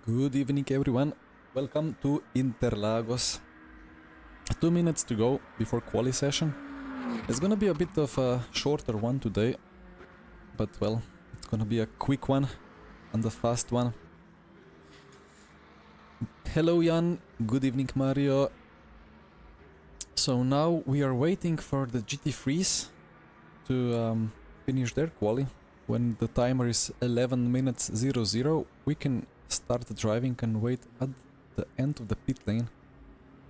Good evening everyone, welcome to Interlagos. 2 minutes to go before quali session. It's gonna be a bit of a shorter one today, but well, it's gonna be a quick one and a fast one. Hello Jan, good evening Mario. So now we are waiting for the GT3s to finish their quali. When the timer is 11 minutes 00, we can start driving and wait at the end of the pit lane.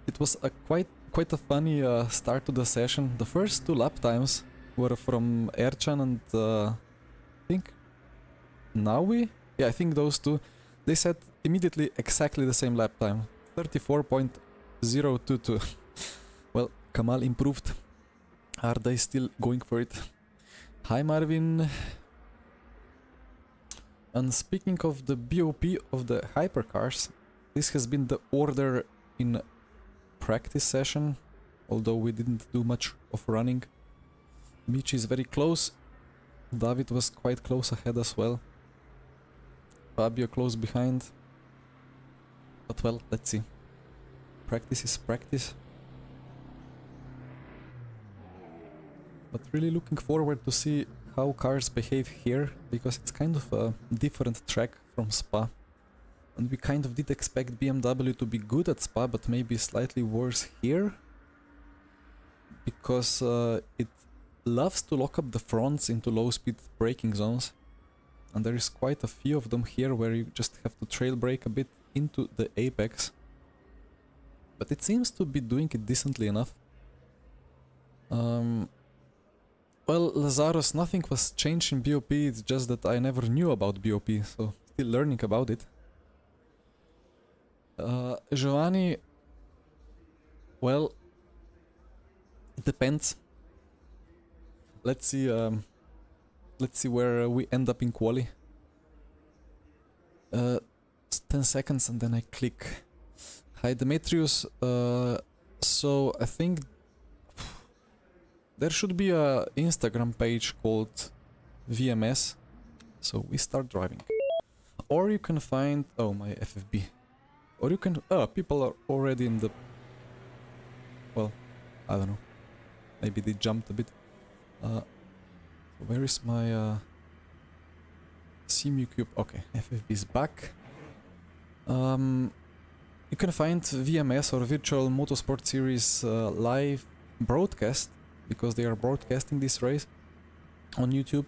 It was a quite a funny start to the session. The first 2 lap times were from Erchan and I think Naui? Yeah, I think those two. They said immediately exactly the same lap time, 34.022. Well, Kamal improved. Are they still going for it? Hi Marvin. And speaking of the BOP of the hypercars, this has been the order in practice session, although we didn't do much of running. Michi is very close, David was quite close ahead as well, Fabio close behind, but well, let's see. Practice is practice. But really looking forward to see how cars behave here, because it's kind of a different track from Spa. And we kind of did expect BMW to be good at Spa, but maybe slightly worse here. Because it loves to lock up the fronts into low speed braking zones. And there is quite a few of them here where you just have to trail brake a bit into the apex. But it seems to be doing it decently enough. Well, Lazarus, nothing was changed in BOP, it's just that I never knew about BOP, so still learning about it. Giovanni, well, it depends. Let's see where we end up in quali. 10 seconds and then I click. Hi Demetrius, so I think there should be a Instagram page called VMS, so we start driving. Or you can find, oh my FFB, or you can, people are already in the, well, I don't know, maybe they jumped a bit. Where is my CMU cube? Okay, FFB is back. You can find VMS or Virtual Motorsport Series live broadcast, because they are broadcasting this race on YouTube,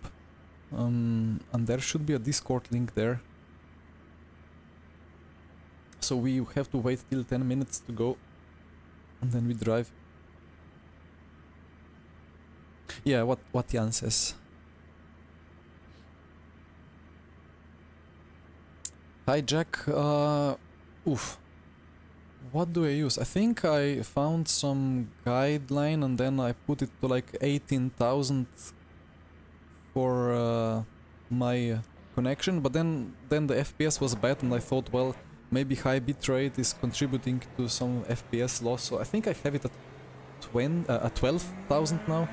and there should be a Discord link there. So we have to wait till 10 minutes to go, and then we drive. Yeah, what Jan says. Hi Jack, oof. What do I use? I think I found some guideline and then I put it to like 18,000 for my connection, but then the FPS was bad and I thought, well, maybe high bitrate is contributing to some FPS loss, so I think I have it at 12,000 now.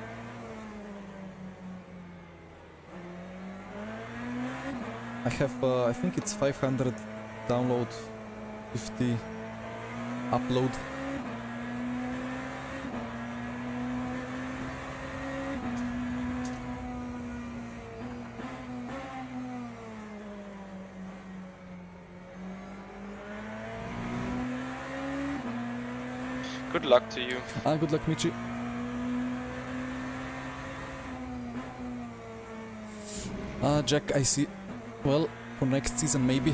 I have, I think it's 500 download, 50 upload. Good luck to you. Good luck, Michi. Jack, I see. Well, for next season maybe.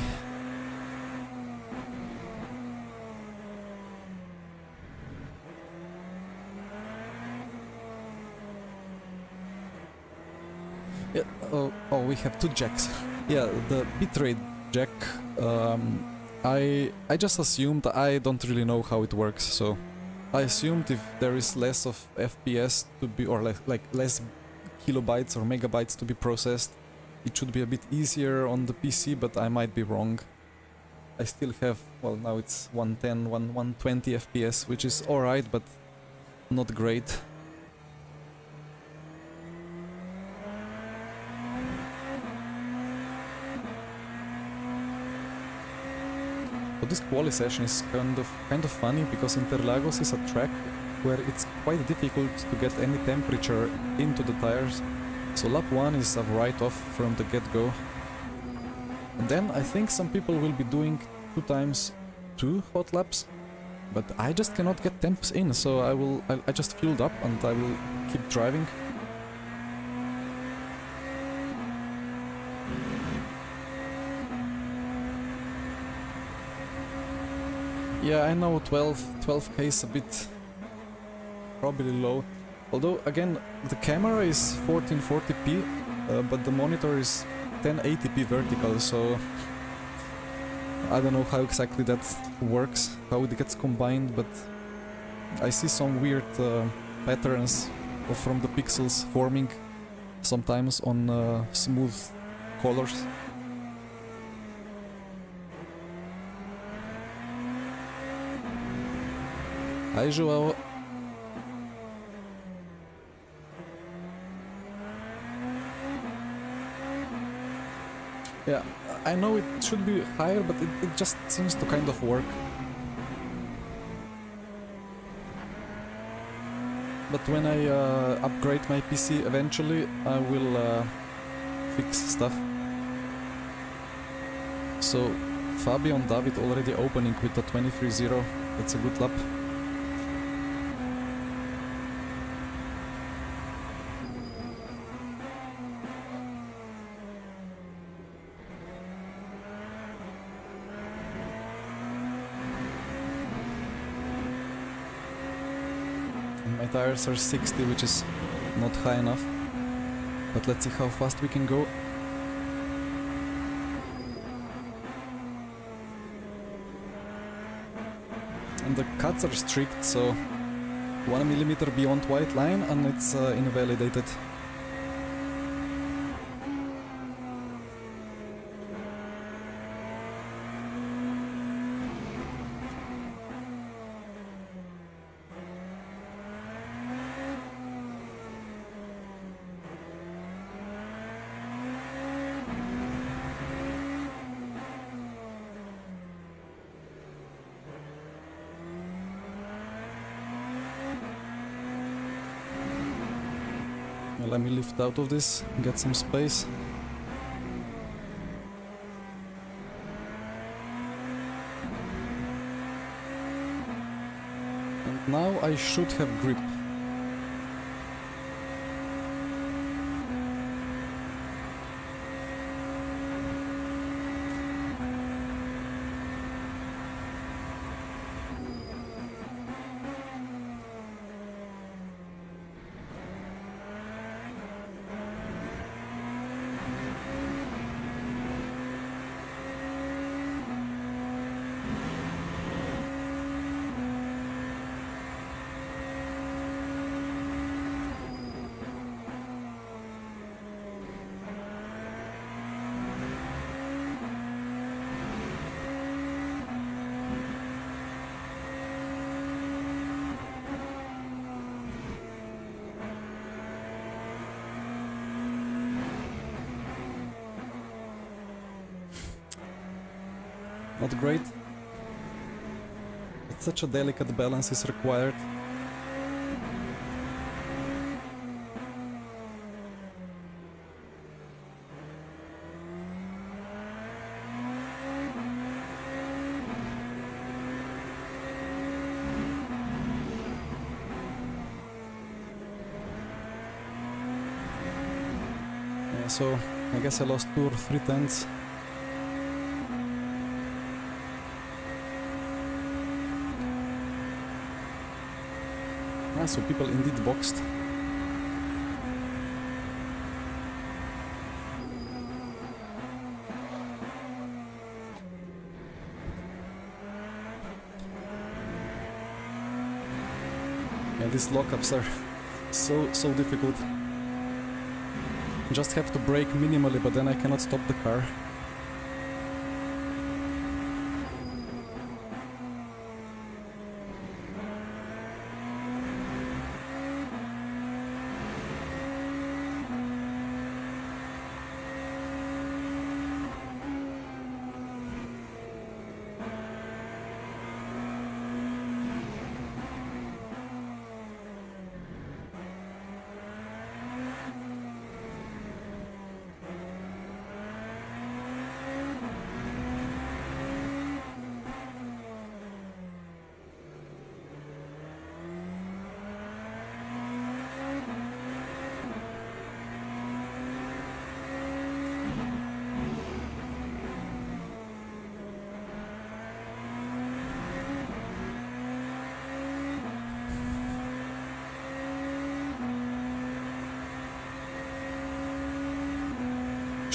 Yeah, oh, we have 2 jacks. Yeah, the bitrate jack, I just assumed, I don't really know how it works, so I assumed if there is less of FPS to be, or like less kilobytes or megabytes to be processed, it should be a bit easier on the PC, but I might be wrong. I still have, well, now it's 110, 120 FPS, which is alright, but not great. So this quali session is kind of funny because Interlagos is a track where it's quite difficult to get any temperature into the tires. So lap 1 is a write-off from the get-go. And then I think some people will be doing 2 times 2 hot laps, but I just cannot get temps in, so I just fueled up and I will keep driving. Yeah, I know 12k is a bit probably low. Although again, the camera is 1440p, but the monitor is 1080p vertical, so I don't know how exactly that works, how it gets combined, but I see some weird patterns from the pixels forming sometimes on smooth colors. Hi Joao. Yeah, I know it should be higher, but it just seems to kind of work. But when I upgrade my PC eventually, I will fix stuff. So, Fabio and David already opening with the 23.0, that's a good lap. My tires are 60, which is not high enough, but let's see how fast we can go. And the cuts are strict, so 1 millimeter beyond white line and it's invalidated. Let me lift out of this, get some space. And now I should have grip. Not great. It's such a delicate balance is required. Yeah, so I guess I lost 2 or 3 tenths. So people indeed boxed. Yeah, these lockups are so difficult. Just have to brake minimally, but then I cannot stop the car.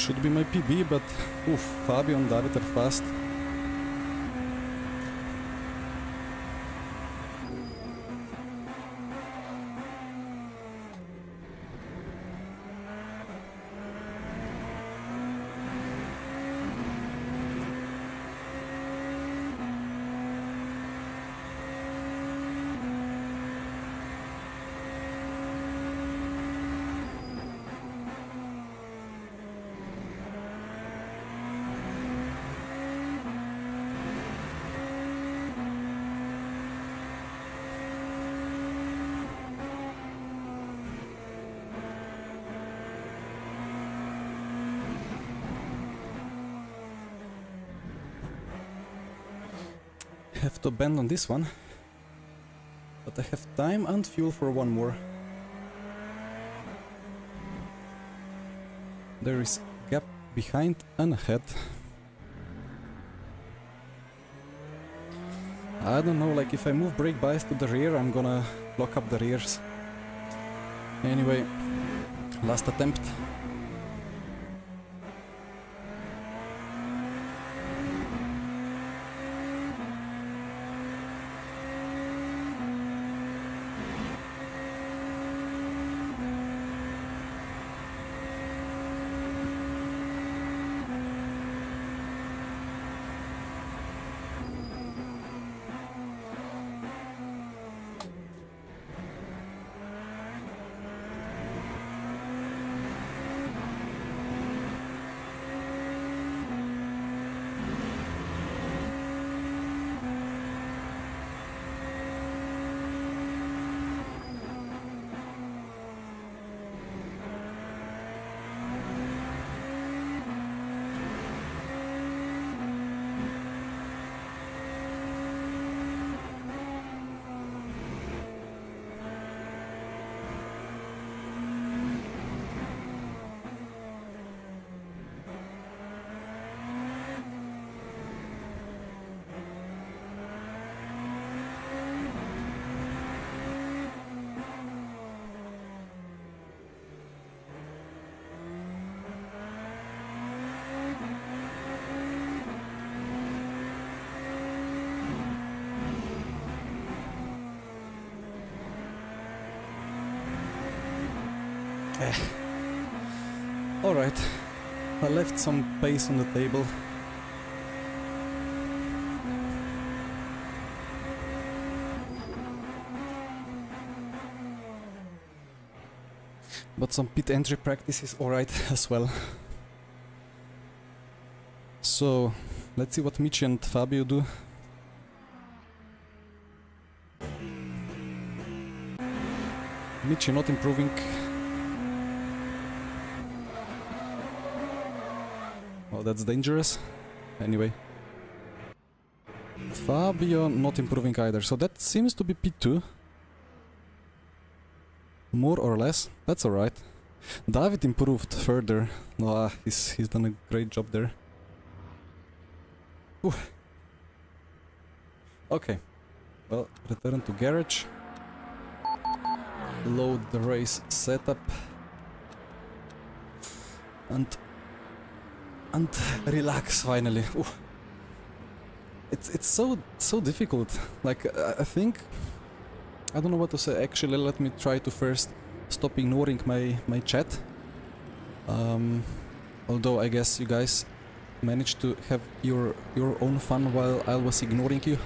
should be my PB, but oof, Fabio and David are fast. Have to bend on this one, but I have time and fuel for one more. There is gap behind and ahead. I don't know, like if I move brake bias to the rear, I'm gonna lock up the rears. Anyway, last attempt. Alright, I left some pace on the table. But some pit entry practice is alright as well. So, let's see what Michi and Fabio do. Michi not improving. Oh, that's dangerous. Anyway. Fabio not improving either, so that seems to be P2. More or less, that's alright. David improved further. Oh, he's done a great job there. Ooh. Okay, well, return to garage. Load the race setup. And relax finally. Ooh. It's so difficult. Like I think I don't know what to say. Actually, let me try to first stop ignoring my chat. Although I guess you guys managed to have your own fun while I was ignoring you.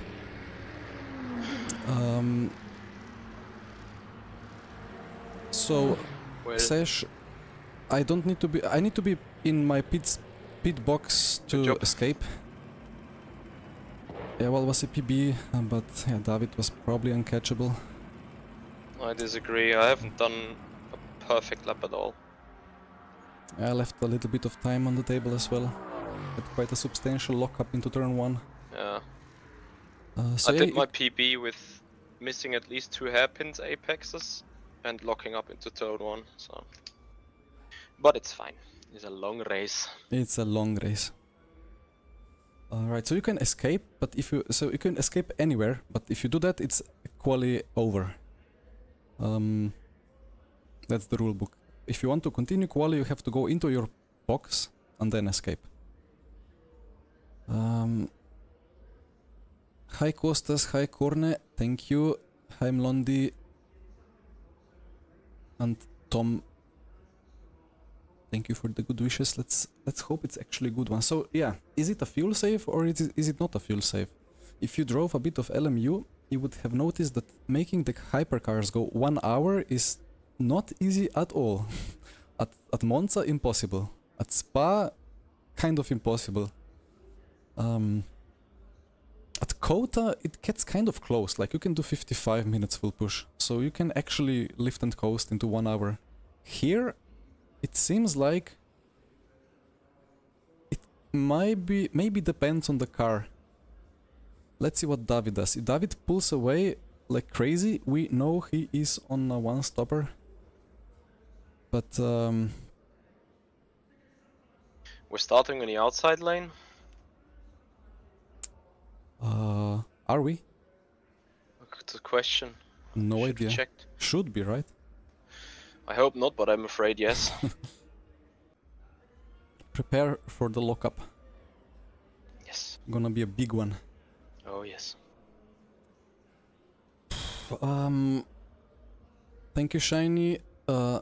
So, well, Sesh, I don't need to be. I need to be in my pit box to escape. Yeah, well, it was a PB, but yeah, David was probably uncatchable. I disagree. I haven't done a perfect lap at all. I left a little bit of time on the table as well. Had quite a substantial lockup into turn 1. Yeah. So I yeah, did my PB with missing at least 2 hairpins apexes and locking up into turn 1. So, but it's fine. It's a long race. It's a long race. Alright, so you can escape, but if you can escape anywhere, but if you do that, it's quali over. That's the rule book. If you want to continue quali, you have to go into your box and then escape. Hi Kostas, hi Korne, thank you. Hi Mlondi and Tom. Thank you for the good wishes. Let's hope it's actually a good one. So yeah, is it a fuel save or is it not a fuel save? If you drove a bit of LMU, you would have noticed that making the hypercars go 1 hour is not easy at all. At Monza, impossible. At Spa, kind of impossible. At Kota, it gets kind of close. Like you can do 55 minutes full push, so you can actually lift and coast into 1 hour. Here, it seems like it maybe depends on the car. Let's see what David does. If David pulls away like crazy, we know he is on a one stopper. But We're starting in the outside lane. are we? That's a question. No Should idea. have checked. Should be, right? I hope not, but I'm afraid yes. Prepare for the lockup. Yes. Gonna be a big one. Oh yes. Thank you, Shiny. Hi,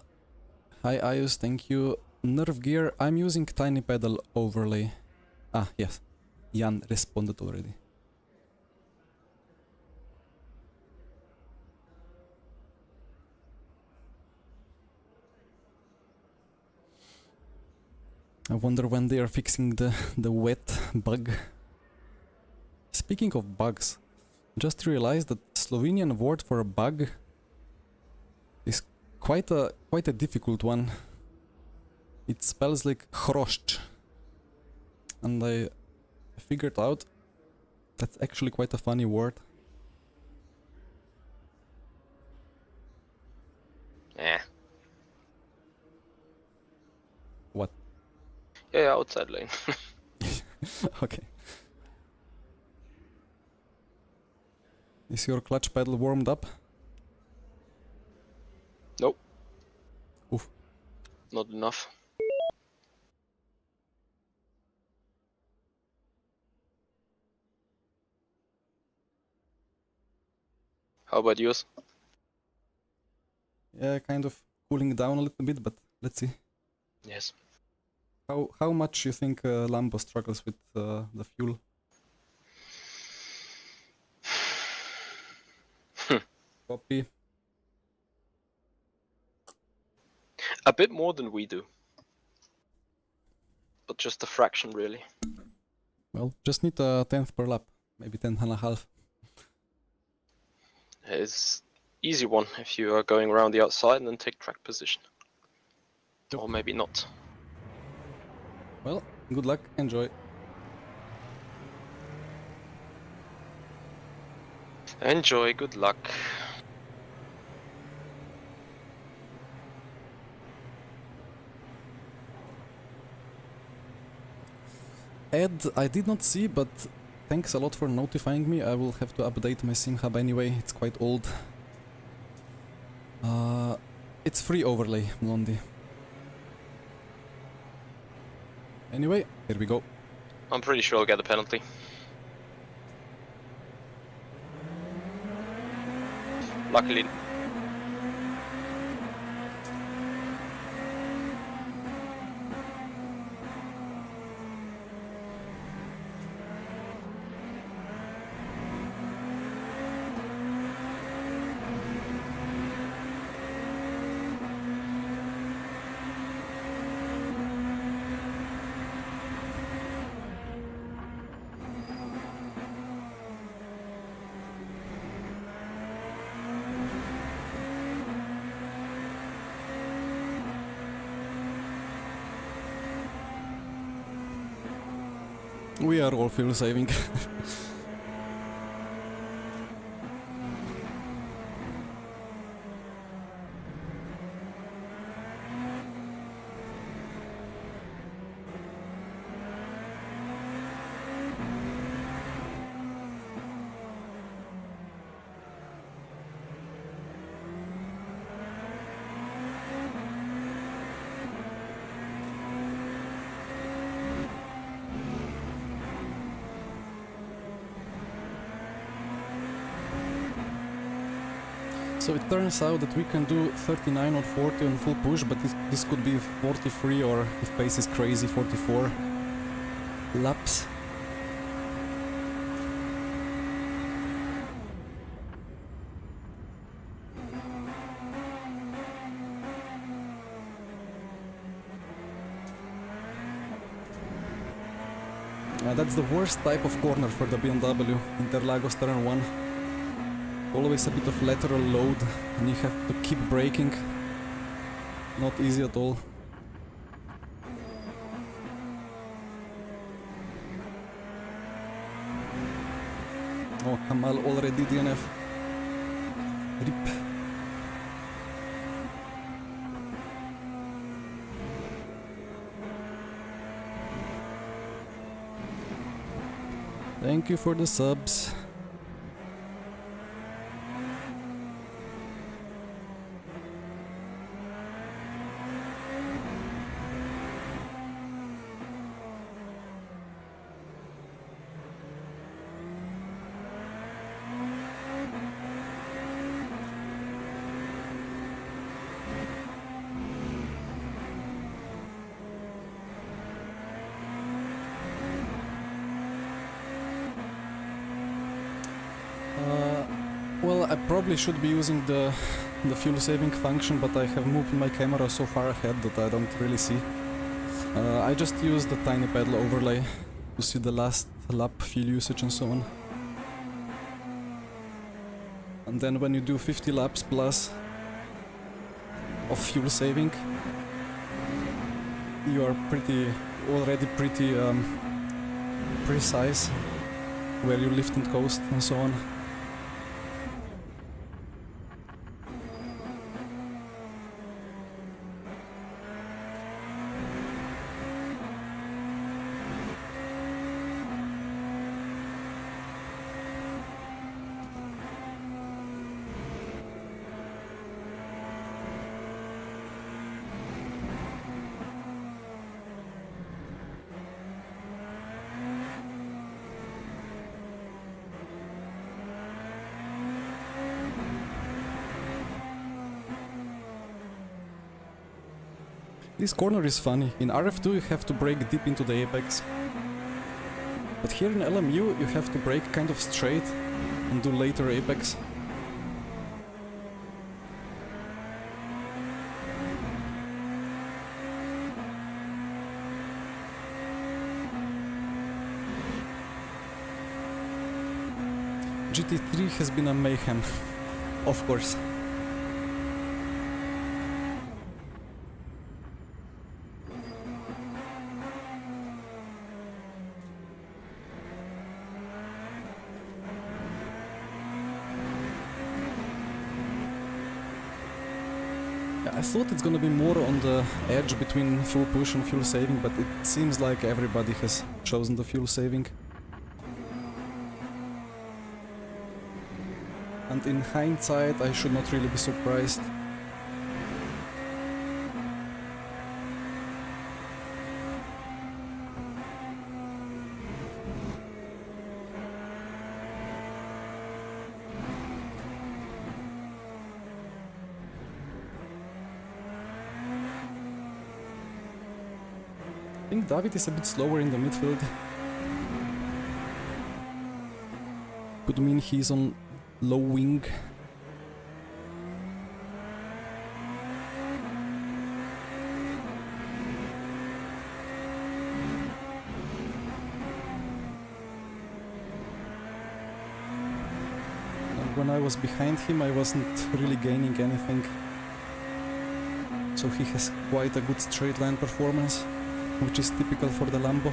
Ius, thank you. Nerve gear, I'm using tiny pedal overlay. Ah, yes. Jan responded already. I wonder when they are fixing the wet bug. Speaking of bugs, just realized that Slovenian word for a bug is quite a difficult one. It spells like hrošč, and I figured out that's actually quite a funny word. Yeah. What? Yeah, outside lane. Okay. Is your clutch pedal warmed up? Nope. Oof. Not enough. How about yours? Yeah, kind of cooling down a little bit, but let's see. Yes. How much you think Lambo struggles with the fuel? Copy. A bit more than we do. But just a fraction, really. Well, just need a 10th per lap, maybe 10 and a half. It's easy one if you are going around the outside and then take track position. Yep. Or maybe not. Well, good luck, enjoy. Enjoy, good luck. Ed, I did not see, but thanks a lot for notifying me. I will have to update my sim hub anyway, it's quite old. It's free overlay, Blondie. Anyway, here we go. I'm pretty sure I'll get a penalty. Luckily. We are all fuel saving. So it turns out that we can do 39 or 40 on full push, but this could be 43 or, if pace is crazy, 44 laps. That's the worst type of corner for the BMW, Interlagos turn 1. Always a bit of lateral load and you have to keep braking. Not easy at all. Oh, Kamal already DNF. RIP. Thank you for the subs. Well, I probably should be using the fuel saving function, but I have moved my camera so far ahead that I don't really see. I just use the tiny pedal overlay to see the last lap fuel usage and so on. And then when you do 50 laps plus of fuel saving, you are already pretty precise where you lift and coast and so on. This corner is funny. In RF2 you have to brake deep into the apex. But here in LMU you have to brake kind of straight and do later apex. GT3 has been a mayhem, of course. I thought it's gonna be more on the edge between full push and fuel saving, but it seems like everybody has chosen the fuel saving. And in hindsight, I should not really be surprised. I think David is a bit slower in the midfield. Could mean he's on low wing. And when I was behind him, I wasn't really gaining anything. So he has quite a good straight line performance, which is typical for the Lambo.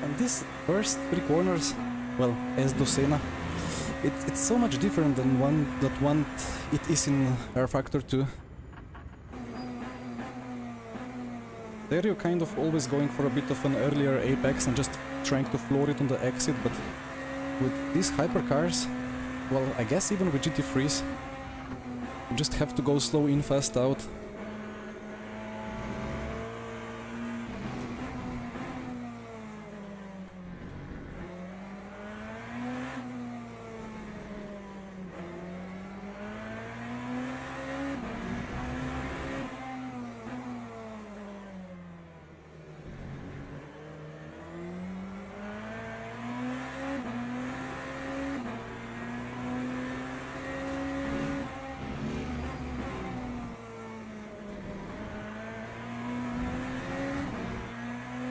And these first three corners, well, as Docena, it's so much different than one it is in R Factor 2. There you're kind of always going for a bit of an earlier apex and just trying to floor it on the exit, but with these hypercars, Well, I guess even with GT3s, you just have to go slow in, fast out.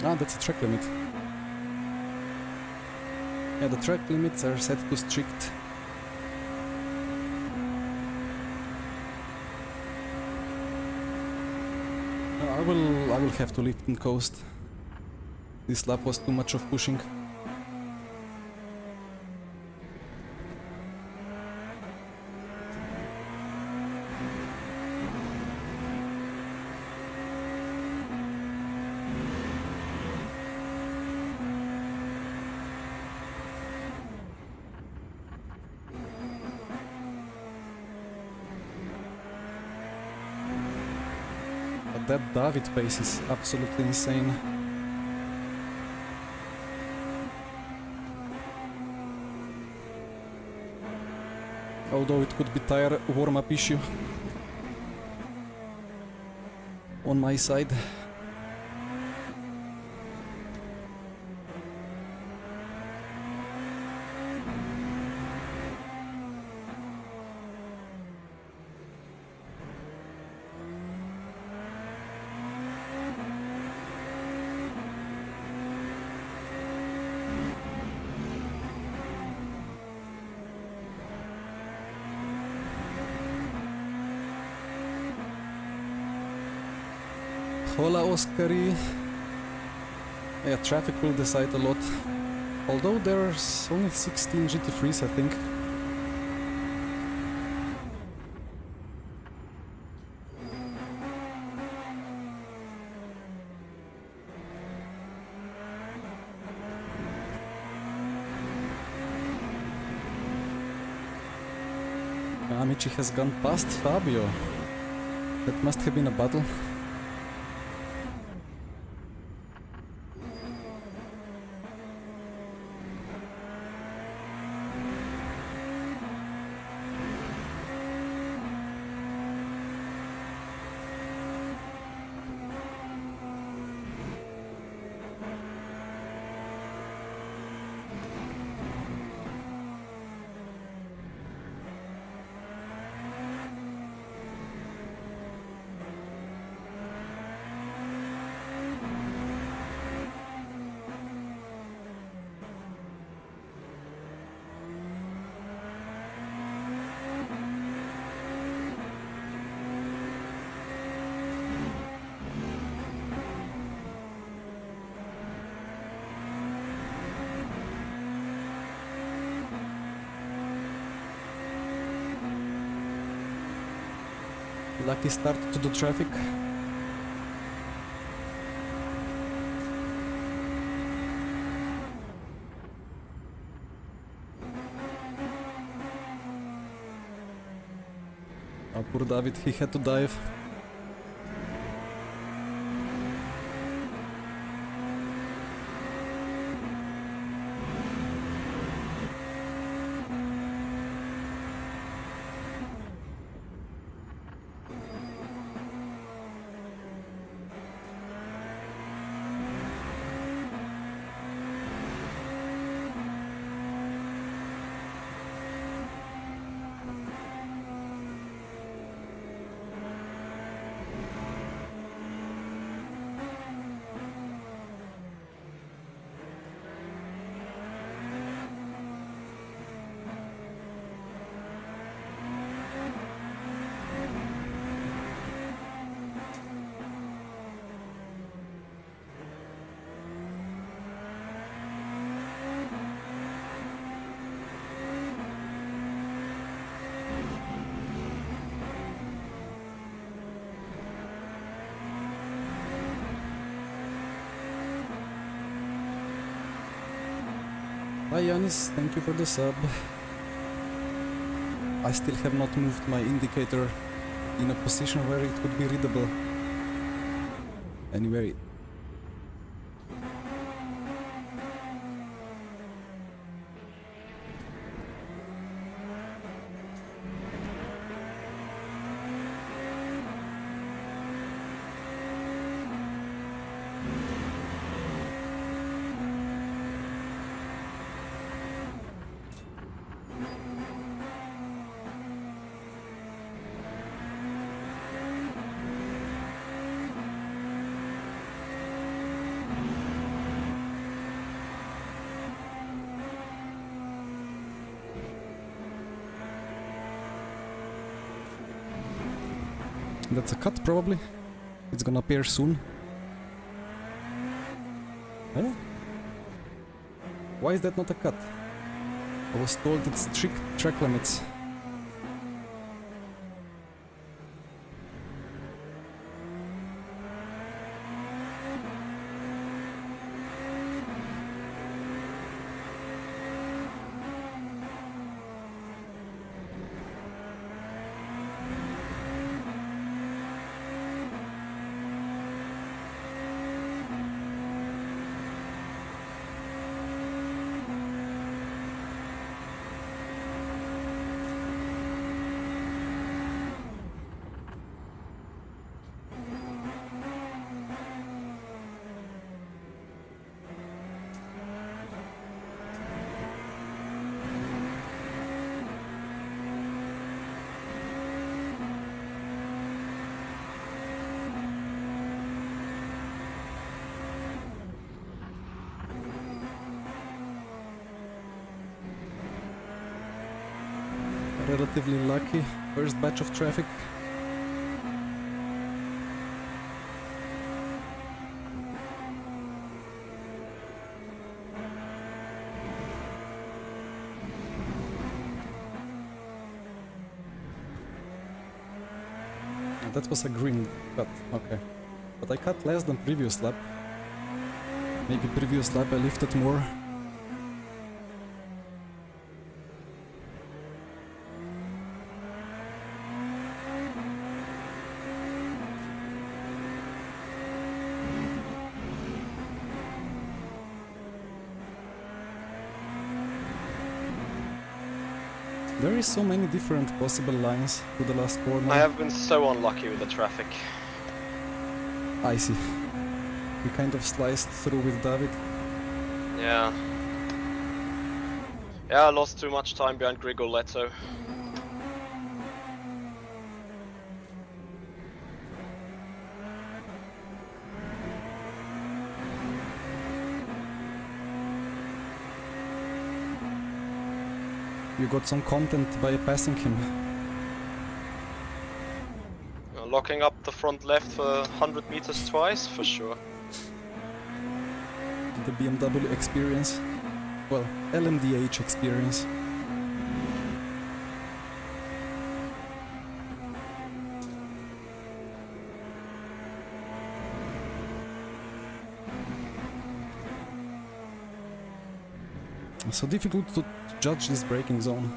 Ah, that's a track limit. Yeah, the track limits are set to strict. No, I will have to lift and coast. This lap was too much of pushing. But that David pace is absolutely insane. Although it could be tire warm-up issue on my side. Hola, Oskari. Yeah, traffic will decide a lot. Although there's only 16 GT3s, I think. Amici has gone past Fabio. That must have been a battle. Lucky start to the traffic. Oh, poor David, he had to dive. Hi Yanis, thank you for the sub. I still have not moved my indicator in a position where it would be readable. Anyway. That's a cut, probably. It's gonna appear soon. Eh? Why is that not a cut? I was told it's strict track limits. Relatively lucky first batch of traffic. That was a green cut, okay. But I cut less than previous lap. Maybe previous lap I lifted more. There is so many different possible lines to the last corner. I have been so unlucky with the traffic. I see. We kind of sliced through with David. Yeah. Yeah, I lost too much time behind Grigoletto. You got some content by passing him. Locking up the front left for 100 meters twice, for sure. The BMW experience. Well, LMDH experience. So difficult to judge this braking zone.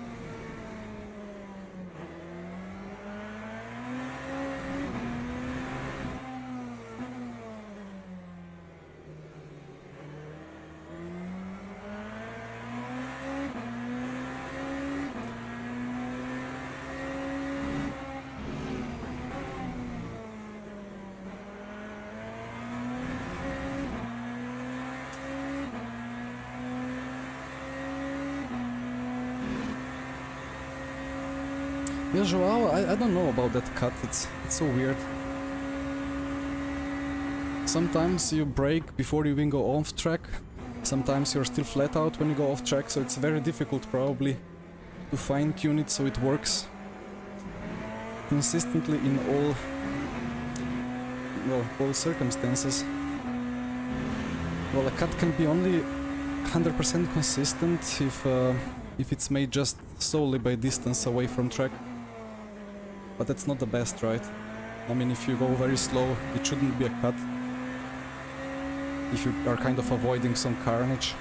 Yeah, Joao, I don't know about that cut, it's so weird. Sometimes you brake before you even go off track, sometimes you're still flat out when you go off track, so it's very difficult probably to fine tune it so it works consistently in all circumstances. Well, a cut can be only 100% consistent if it's made just solely by distance away from track. But that's not the best, right? I mean, if you go very slow, it shouldn't be a cut. If you are kind of avoiding some carnage.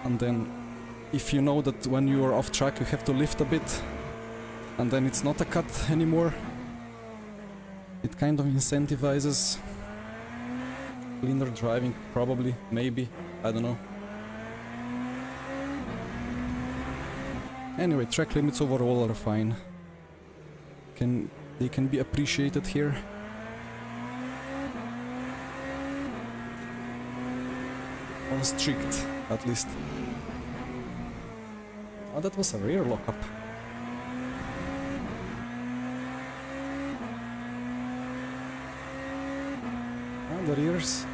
And then if you know that when you are off track you have to lift a bit, and then it's not a cut anymore, it kind of incentivizes cleaner driving, probably, maybe, I don't know. Anyway, track limits overall are fine. They can be appreciated here. On strict, at least. Oh, that was a rear lockup. Ah, the rears.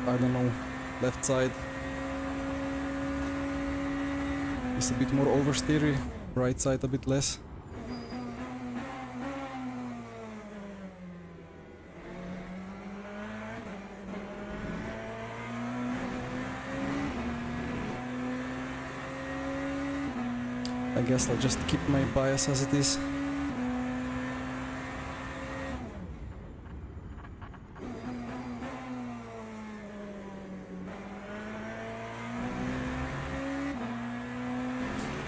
I don't know, left side is a bit more oversteery, right side a bit less. I guess I'll just keep my bias as it is.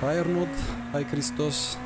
Hi Arnold, hi Christos.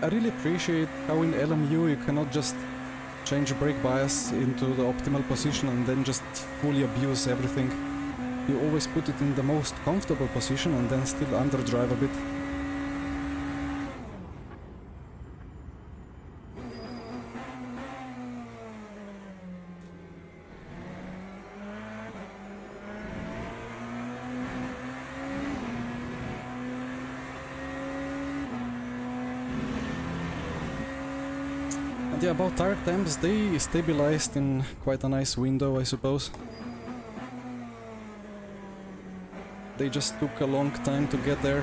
I really appreciate how in LMU you cannot just change brake bias into the optimal position and then just fully abuse everything. You always put it in the most comfortable position and then still underdrive a bit. And yeah, about tire temps, they stabilized in quite a nice window, I suppose. They just took a long time to get there.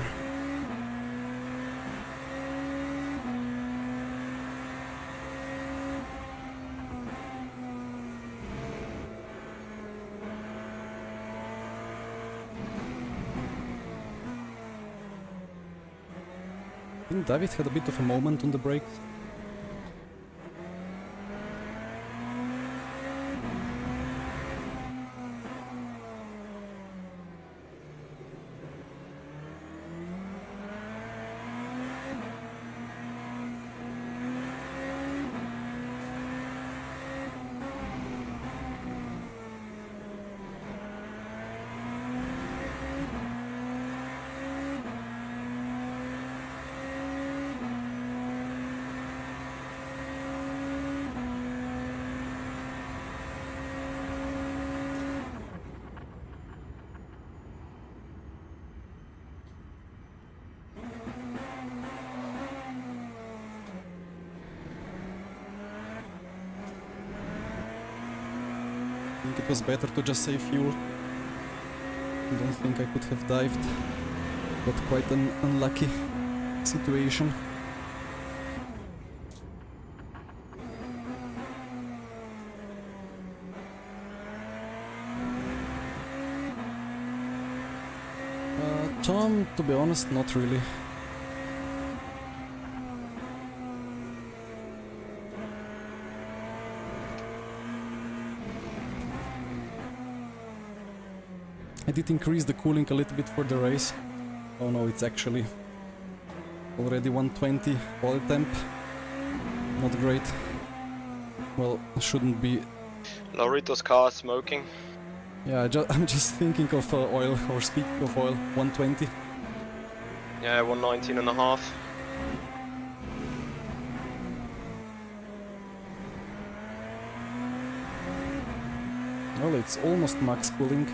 I think David had a bit of a moment on the brakes. I think it was better to just save fuel. I don't think I could have dived, but quite an unlucky situation. Tom, to be honest, not really. I did increase the cooling a little bit for the race. Oh no, it's actually already 120 oil temp. Not great. Well, shouldn't be. Laurito's car is smoking. Yeah, I'm just thinking of oil, or speaking of oil, 120. Yeah, 119 and a half. Well, it's almost max cooling.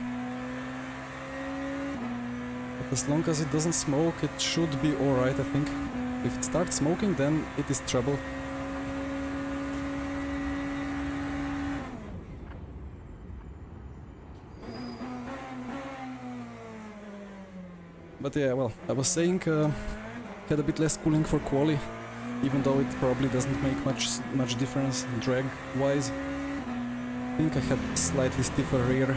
But as long as it doesn't smoke, it should be alright, I think. If it starts smoking, then it is trouble. But yeah, well, I was saying, had a bit less cooling for quali, even though it probably doesn't make much difference drag-wise. I think I had slightly stiffer rear.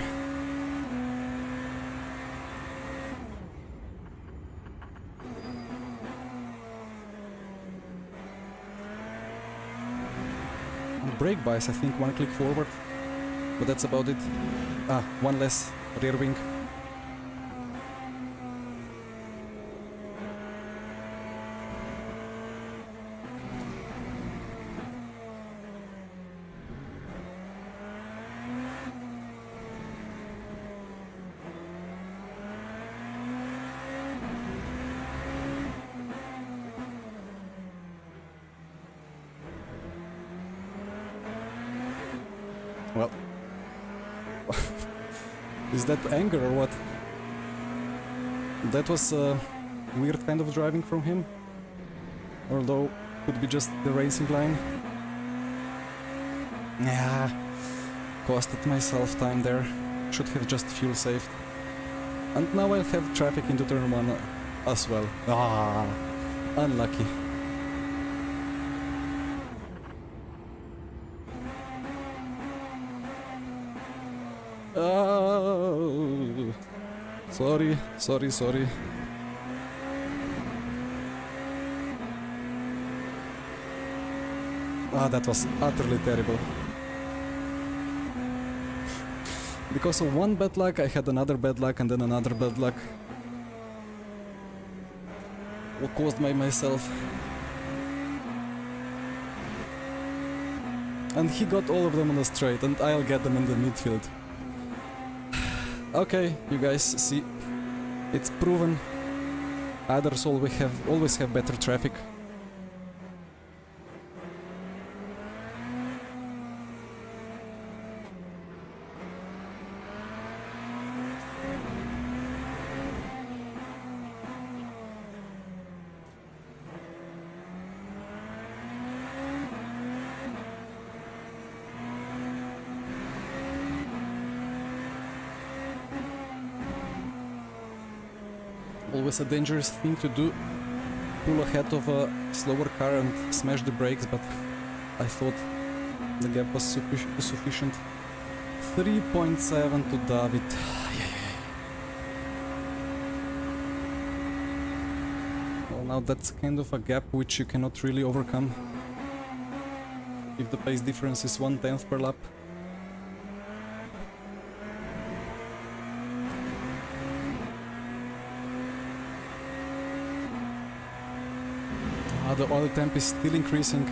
Brake bias, I think 1 click forward, but that's about it. Ah, one less rear wing. Well, is that anger or what? That was a weird kind of driving from him, although could be just the racing line. Yeah, costed myself time there. Should have just fuel saved. And now I'll have traffic into turn 1 as well. Ah, unlucky. Oh, sorry. Ah, that was utterly terrible. Because of one bad luck, I had another bad luck and then another bad luck. All caused by myself. And he got all of them on the straight, and I'll get them in the midfield. Okay, you guys see, it's proven. Others always have better traffic. Always a dangerous thing to do, pull ahead of a slower car and smash the brakes, but I thought the gap was sufficient. 3.7 to David. Well, now that's kind of a gap which you cannot really overcome if the pace difference is 1/10 per lap. The oil temp is still increasing.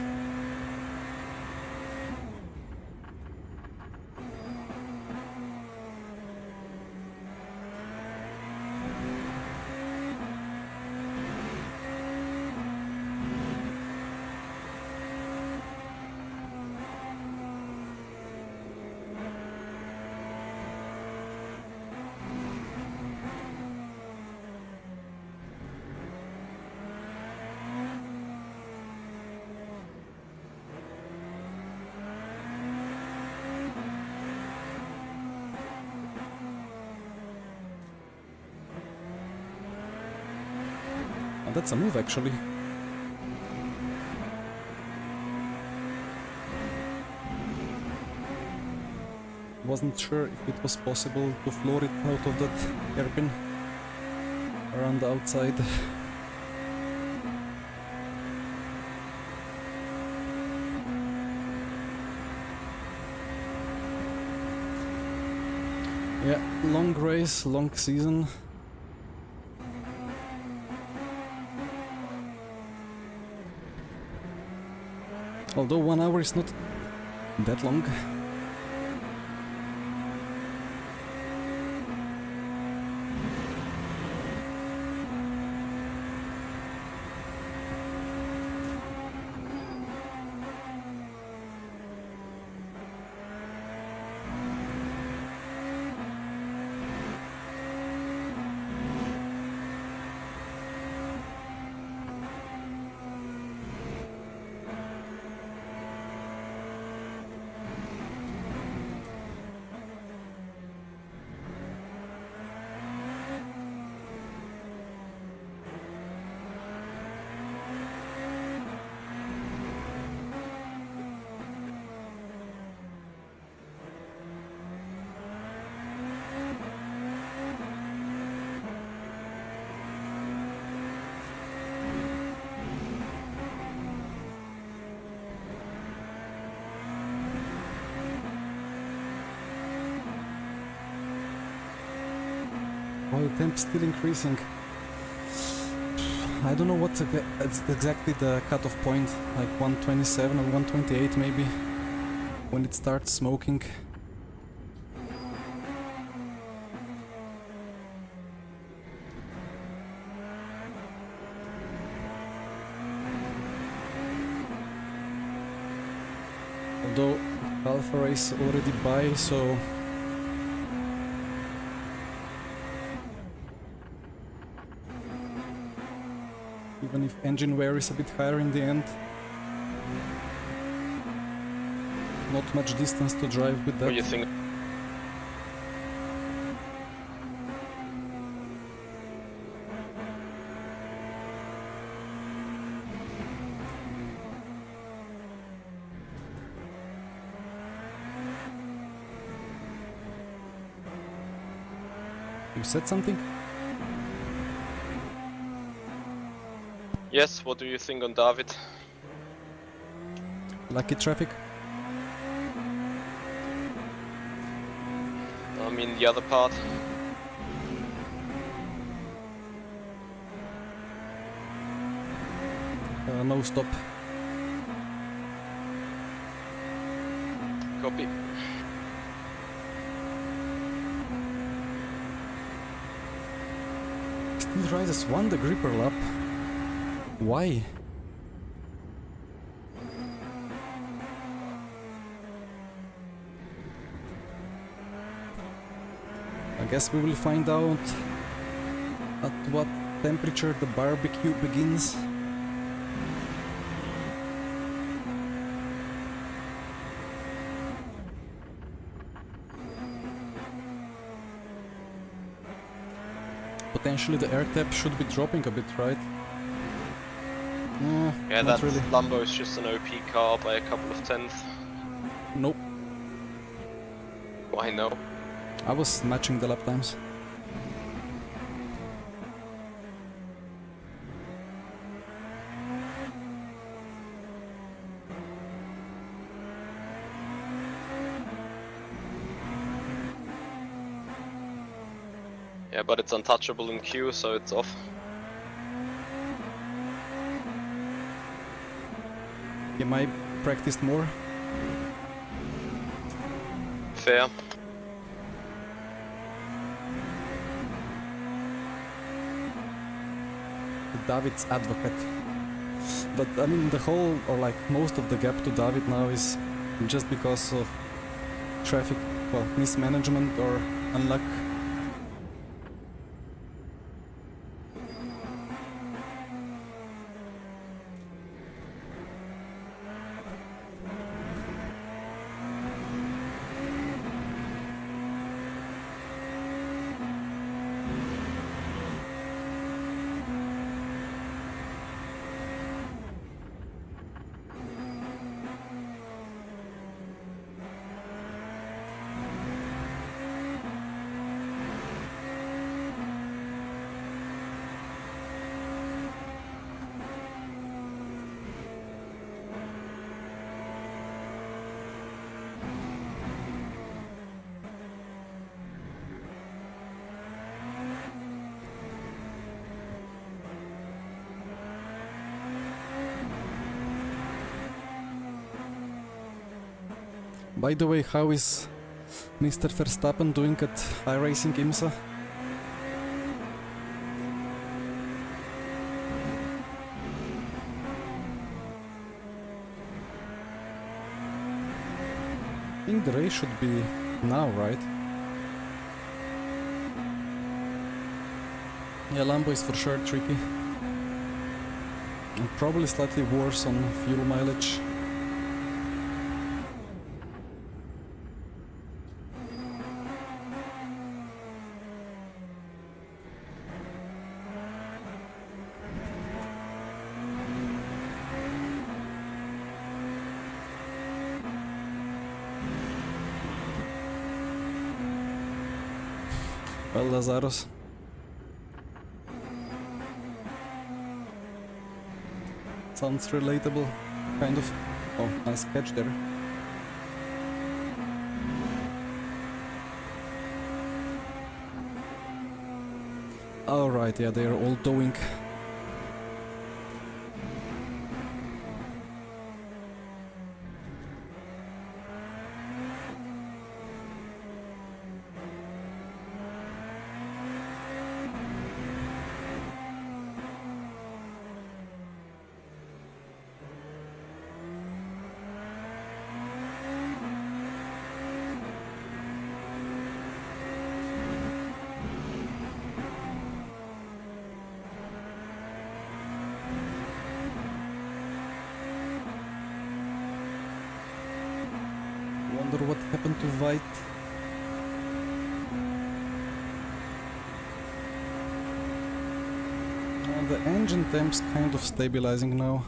That's a move, actually. Wasn't sure if it was possible to floor it out of that hairpin around the outside. Yeah, long race, long season. Although 1 hour is not that long. Oil temp still increasing. I don't know what's exactly the cutoff point, like 127 or 128 maybe, when it starts smoking. Although Alpha race already by, so even if engine wear is a bit higher in the end, not much distance to drive with that. What do you think? You said something? Yes, what do you think on David? Lucky traffic? I mean, the other part. No stop. Copy. Still rises 1 degree per lap. Why? I guess we will find out at what temperature the barbecue begins. Potentially the air tap should be dropping a bit, right? Yeah, not that really. Lambo is just an OP car by a couple of tenths. Nope. Why no? I was matching the lap times. Yeah, but it's untouchable in queue, so it's off. Am I practiced more? Fair. David's advocate. But I mean, the whole, or like most of the gap to David now is just because of traffic, well, mismanagement or unluck. By the way, how is Mr. Verstappen doing at iRacing IMSA? I think the race should be now, right? Yeah, Lambo is for sure tricky. And probably slightly worse on fuel mileage. Well, Lazaros. Sounds relatable, kind of. Oh, nice catch there. Alright, yeah, they are all towing. Wonder what happened to White. The engine temp's kind of stabilizing now.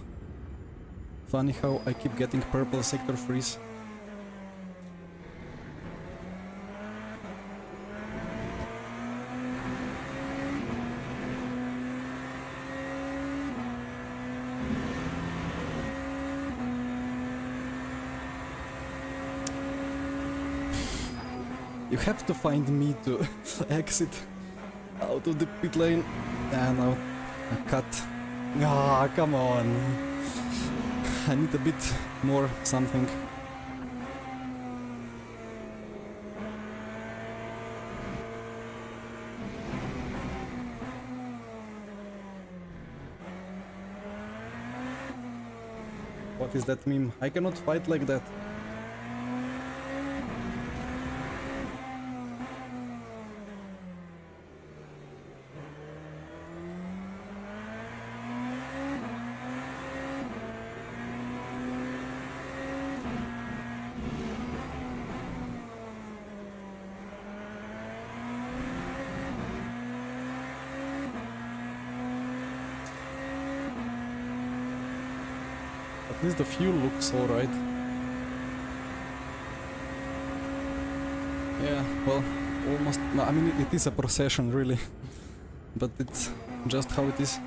Funny how I keep getting purple sector freeze. You have to find me to exit out of the pit lane. And now a cut. Ah, come on. I need a bit more something. What is that meme? I cannot fight like that. At least the fuel looks alright. Yeah, well, almost. No, I mean, it is a procession, really. But it's just how it is.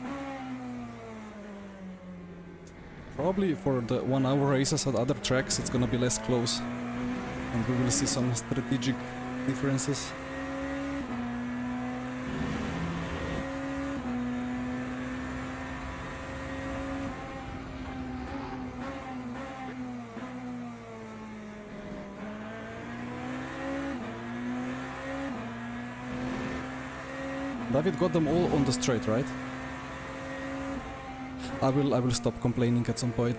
Probably for the 1 hour races at other tracks, it's gonna be less close. And we will see some strategic differences. David got them all on the straight, right? I will stop complaining at some point.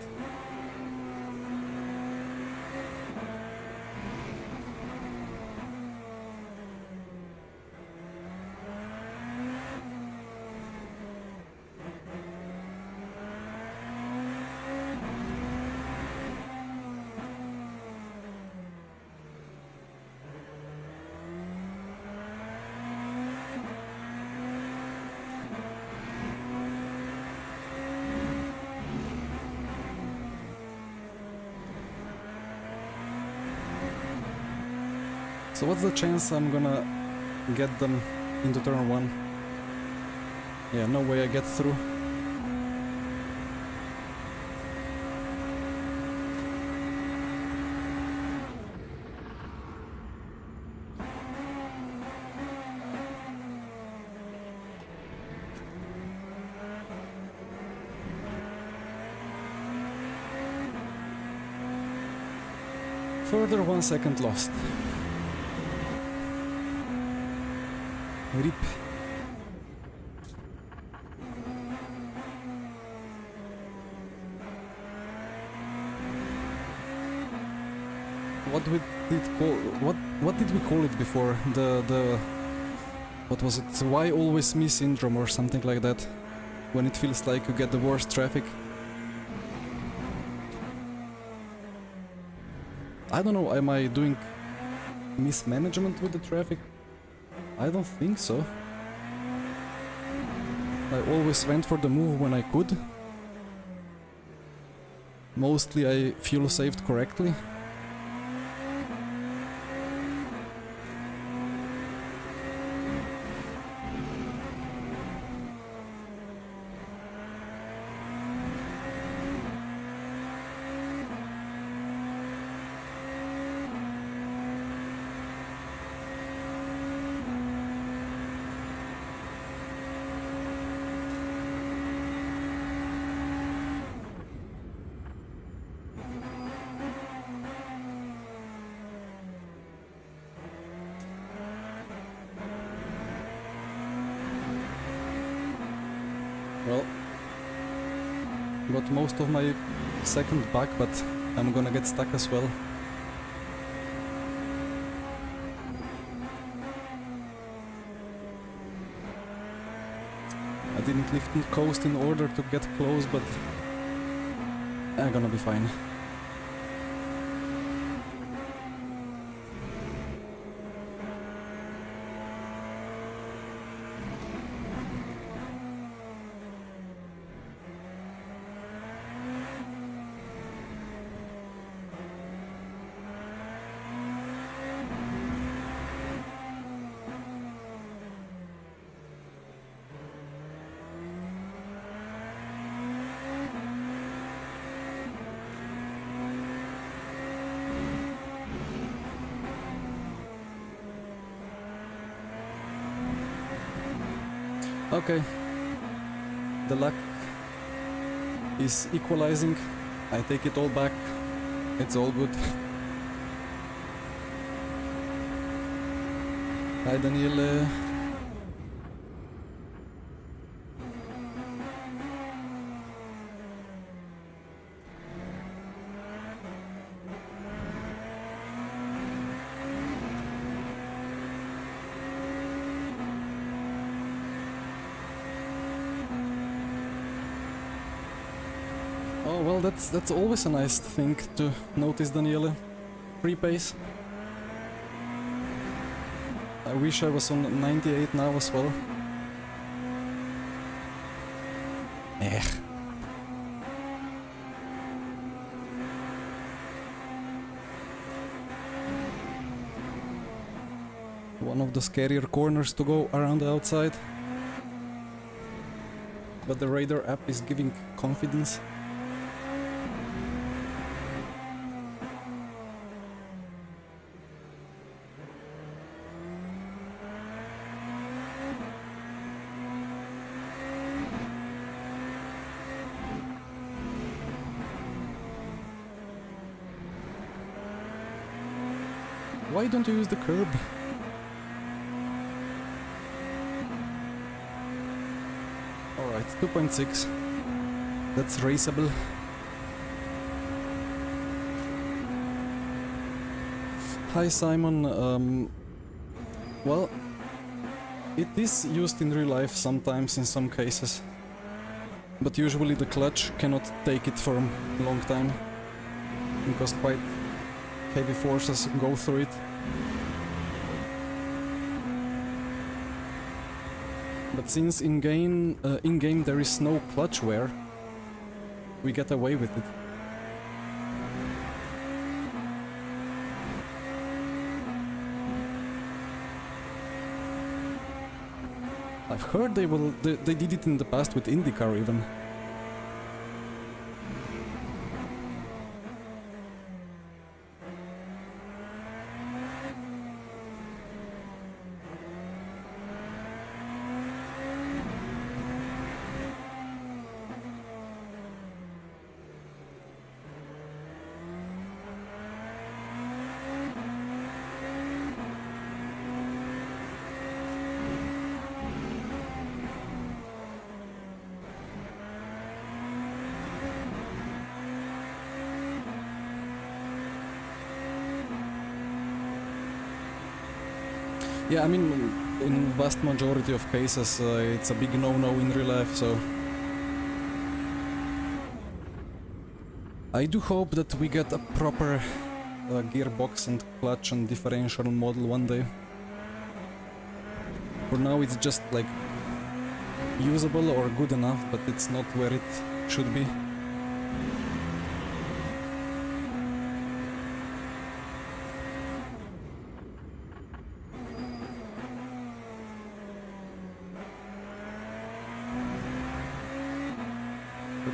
So what's the chance I'm gonna get them into turn 1? Yeah, no way I get through. Further 1 second lost. RIP. What did we call it before? The what was it? Why always me syndrome or something like that? When it feels like you get the worst traffic. I don't know, am I doing mismanagement with the traffic? I don't think so. I always went for the move when I could. Mostly I fuel saved correctly. got most of my second back, but I'm gonna get stuck as well. I didn't lift the coast in order to get close, but I'm gonna be fine. Okay, the luck is equalizing. I take it all back. It's all good. Hi Daniele. Oh well, that's always a nice thing to notice, Daniele. Free pace. I wish I was on 98 now as well. One of the scarier corners to go around the outside. But the radar app is giving confidence. Why don't you use the curb? Alright, 2.6. That's raceable. Hi Simon, well, it is used in real life sometimes in some cases, but usually the clutch cannot take it for a long time, because quite heavy forces go through it. But since in-game there is no clutch wear, we get away with it. I've heard they did it in the past with IndyCar even. Yeah, I mean, in vast majority of cases, it's a big no-no in real life, so... I do hope that we get a proper gearbox and clutch and differential model one day. For now it's just like usable or good enough, but it's not where it should be.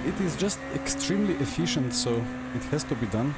It is just extremely efficient, so it has to be done.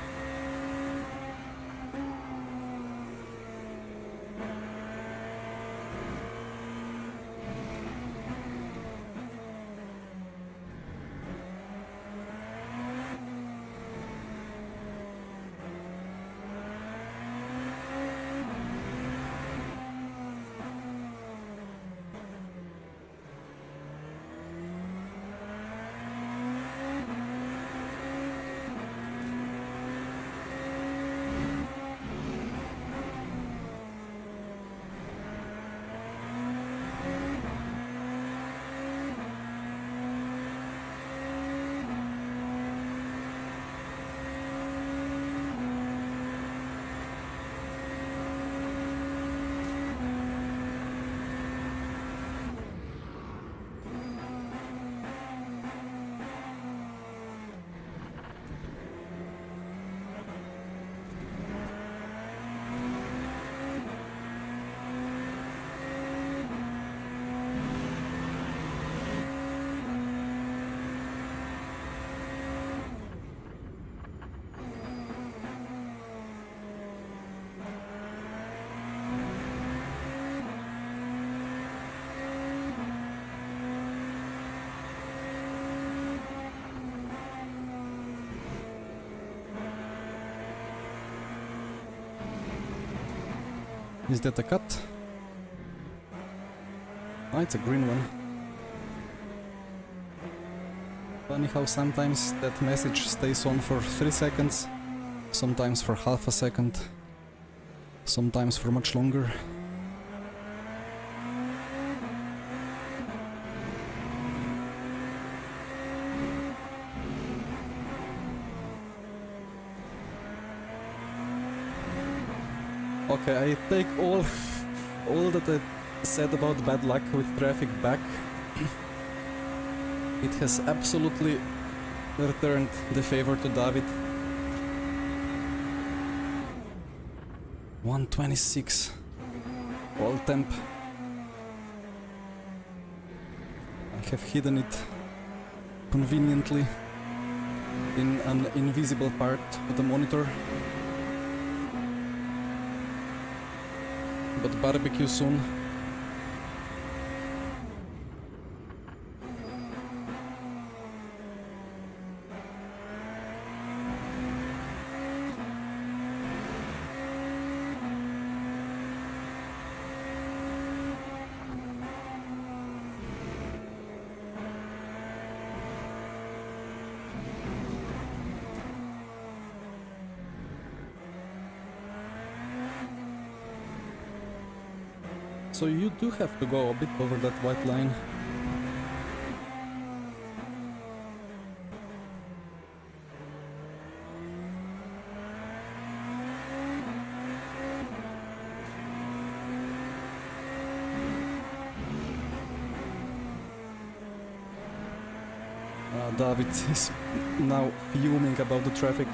Is that a cut? Oh, it's a green one. Funny how sometimes that message stays on for 3 seconds, sometimes for half a second, sometimes for much longer. Okay, I take all that I said about bad luck with traffic back. It has absolutely returned the favor to David. 126 oil temp. I have hidden it conveniently in an invisible part of the monitor. But barbecue soon. So you do have to go a bit over that white line. David is now fuming about the traffic.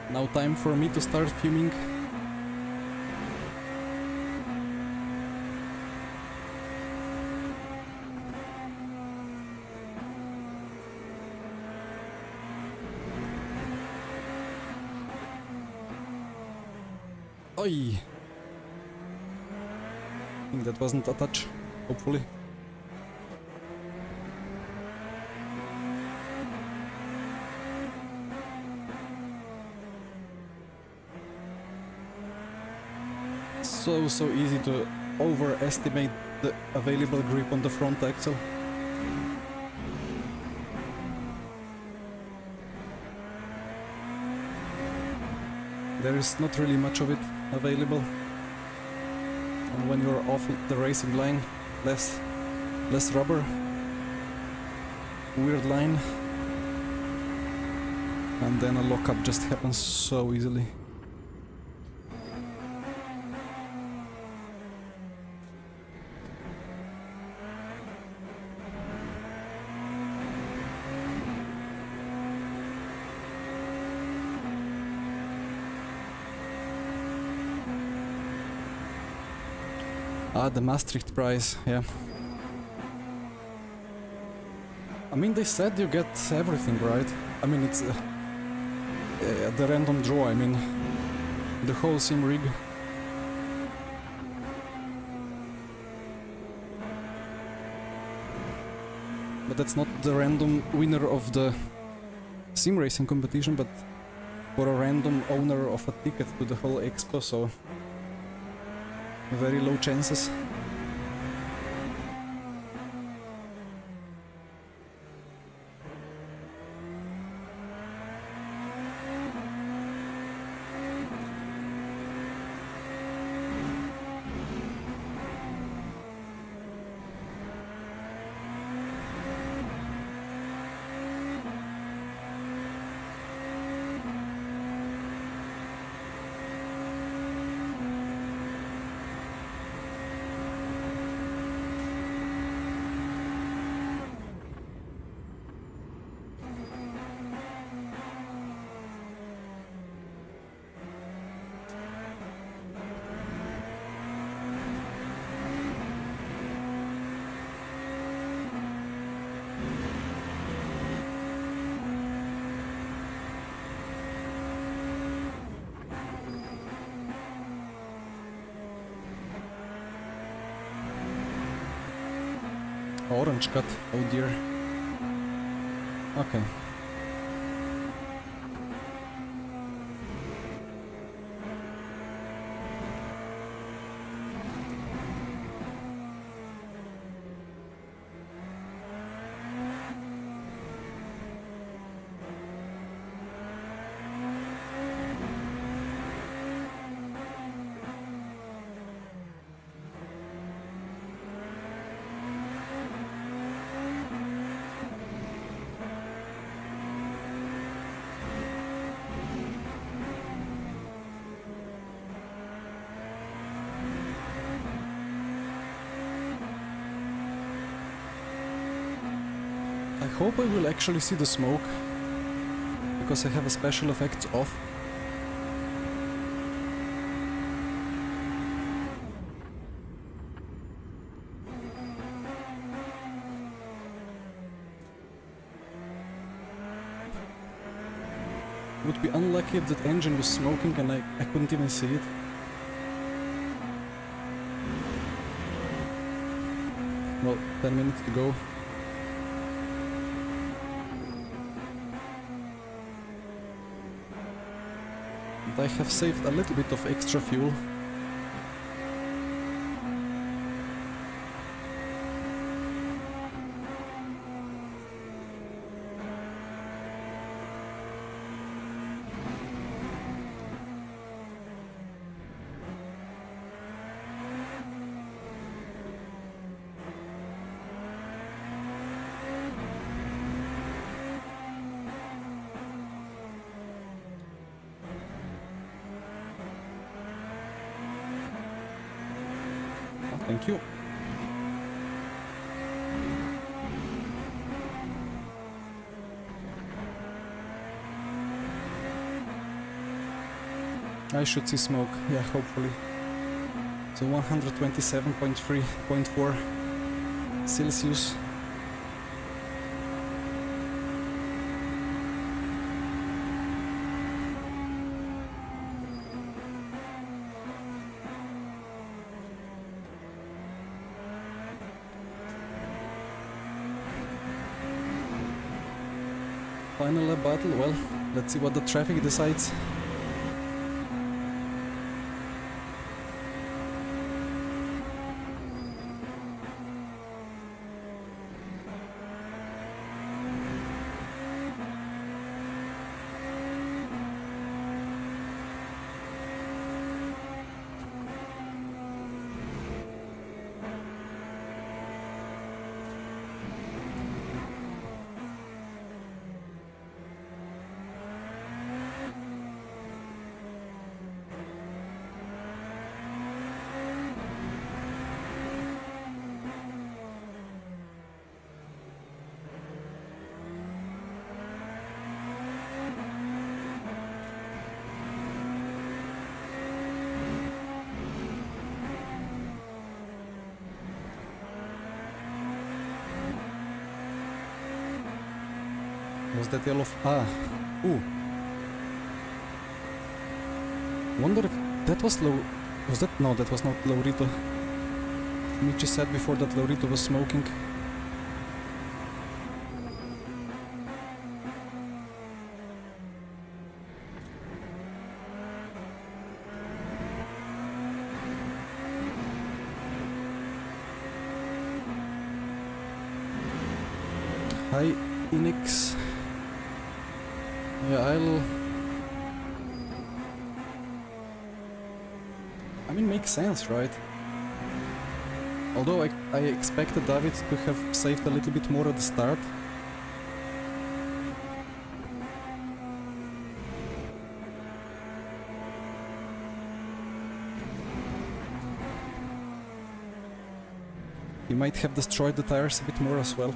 Now time for me to start fuming. Oi! I think that wasn't a touch, hopefully. So easy to overestimate the available grip on the front axle. There is not really much of it available, and when you're off the racing line, less rubber, weird line, and then a lockup just happens so easily. Ah, the Maastricht prize, yeah. I mean, they said you get everything, right? I mean, it's the random draw, I mean, the whole sim rig. But that's not the random winner of the sim racing competition, but for a random owner of a ticket to the whole expo, so very low chances. Orange cut, oh dear. Okay. I hope I will actually see the smoke, because I have a special effects off. Would be unlucky if that engine was smoking and I couldn't even see it. Well, 10 minutes to go. And I have saved a little bit of extra fuel. Thank you. I should see smoke, yeah, hopefully. So 127.3.4 Celsius. Final lap battle, well, let's see what the traffic decides. Was that yellow? Ooh. Wonder if that was low. Was that? No, that was not Laurito. Michi said before that Laurito was smoking. Hi, Enix. Yeah, I mean, makes sense, right? Although I expected David to have saved a little bit more at the start. He might have destroyed the tires a bit more as well.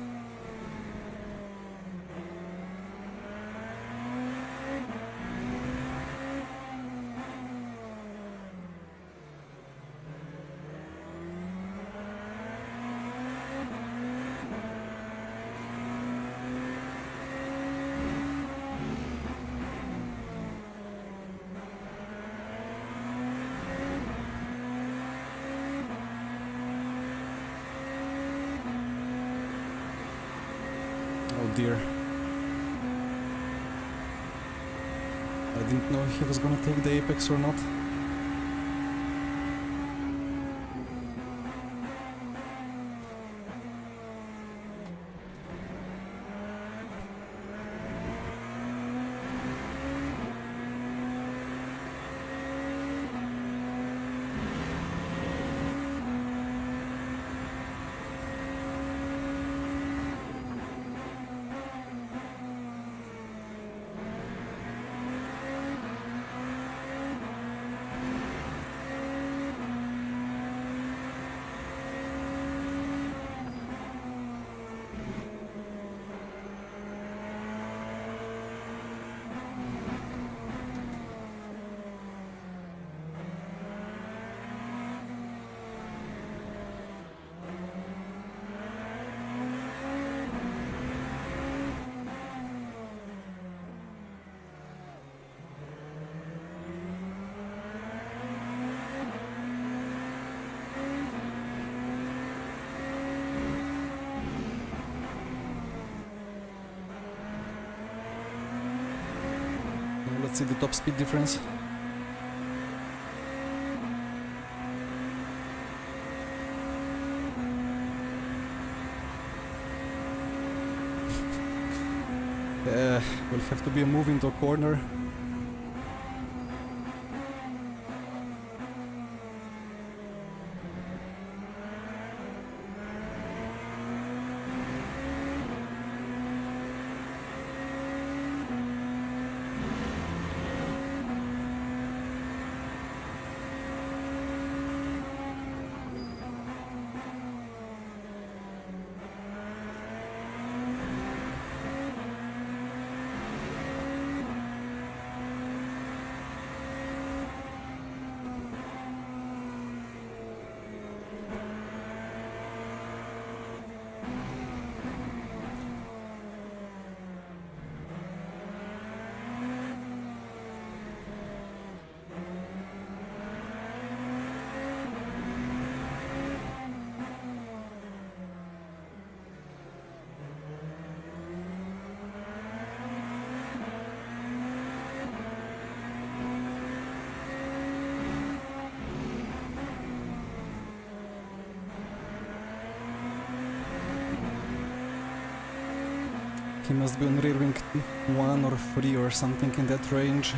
dear. I didn't know if he was gonna take the apex or not. Let's see the top speed difference. We'll have to be a move into a corner. He must be on rear wing 1 or 3 or something in that range.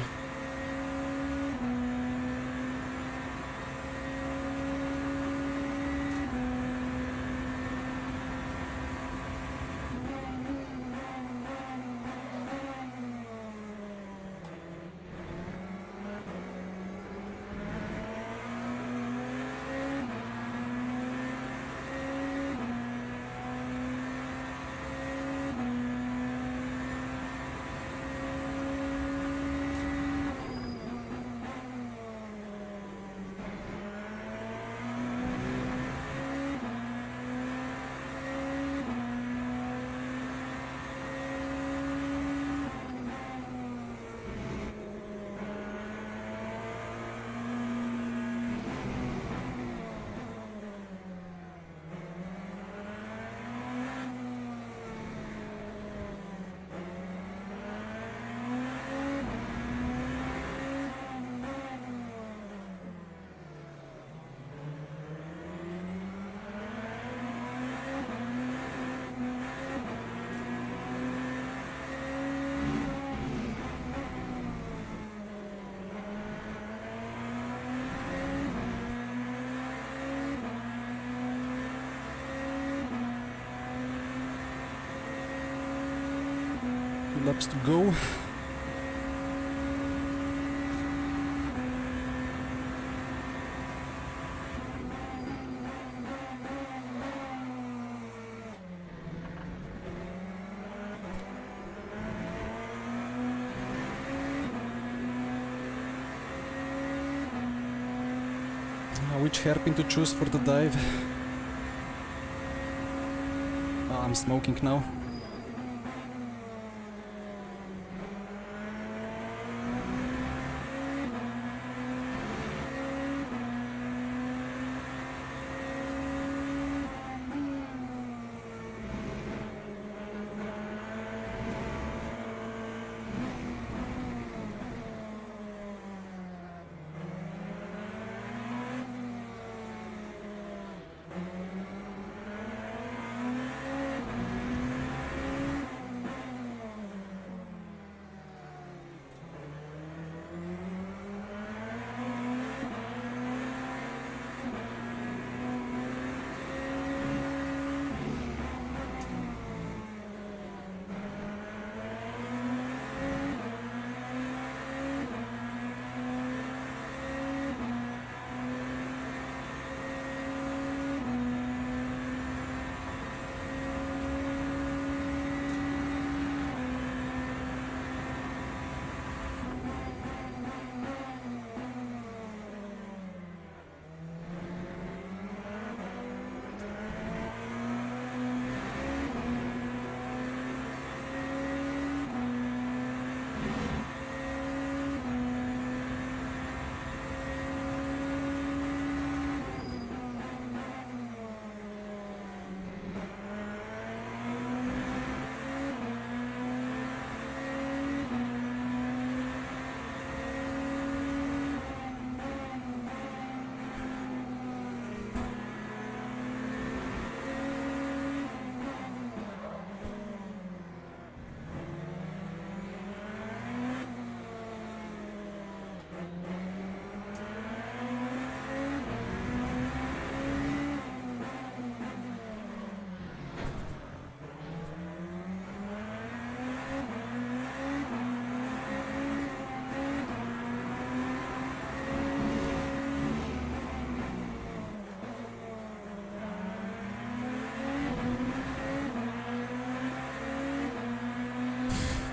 Laps to go. Which hairpin to choose for the dive? I'm smoking now.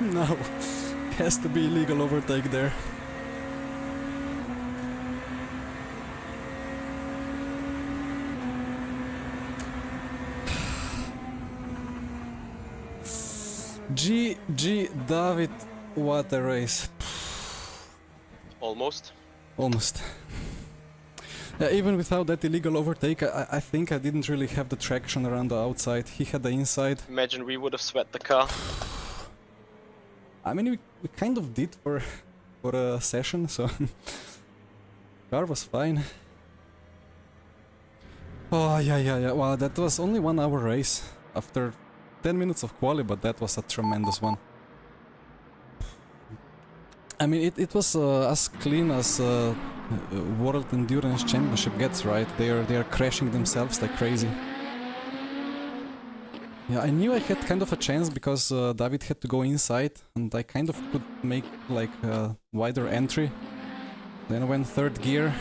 No, has to be illegal overtake there. GG David, what a race. Almost. Almost. Even without that illegal overtake, I think I didn't really have the traction around the outside. He had the inside. Imagine we would have sweat the car. I mean, we kind of did for a session, so car was fine. Oh, yeah. Well, that was only 1 hour race after 10 minutes of quali, but that was a tremendous one. I mean, it was as clean as World Endurance Championship gets, right? They are crashing themselves like crazy. Yeah, I knew I had kind of a chance because David had to go inside, and I kind of could make like a wider entry. Then I went 3rd gear,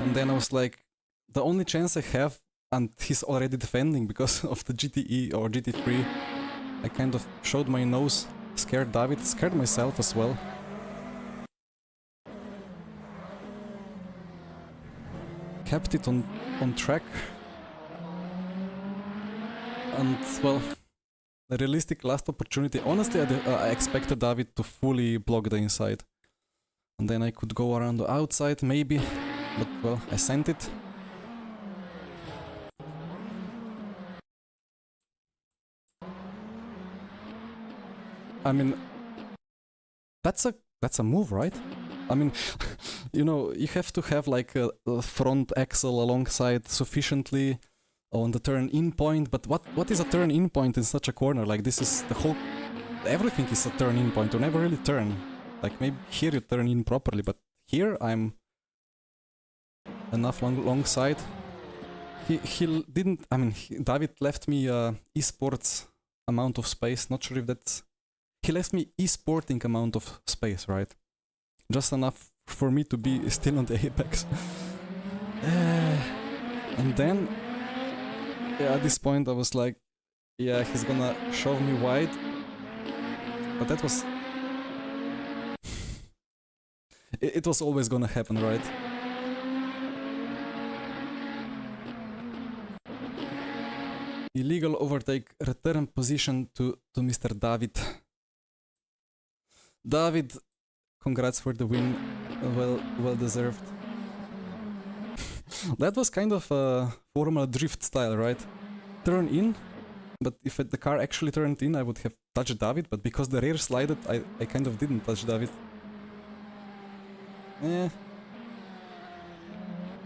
and then I was like, the only chance I have, and he's already defending because of the GTE or GT3. I kind of showed my nose, scared David, scared myself as well. Kept it on track. And, well, a realistic last opportunity. Honestly, I expected David to fully block the inside. And then I could go around the outside, maybe. But, well, I sent it. I mean, that's a move, right? I mean, you know, you have to have like a front axle alongside sufficiently on the turn-in point, but what is a turn-in point in such a corner? Like, this is the whole... Everything is a turn-in point, you never really turn. Like, maybe here you turn in properly, but here I'm enough long side. He didn't... I mean, David left me esports amount of space, not sure if that's... He left me esporting amount of space, right? Just enough for me to be still on the apex. And then... Yeah, at this point I was like, yeah, he's gonna shove me wide. But that was... it was always gonna happen, right? Illegal overtake, return position to Mr. David. David, congrats for the win, well deserved. That was kind of a Formula Drift style, right? Turn in, but if the car actually turned in, I would have touched David, but because the rear slided, I kind of didn't touch David. Eh.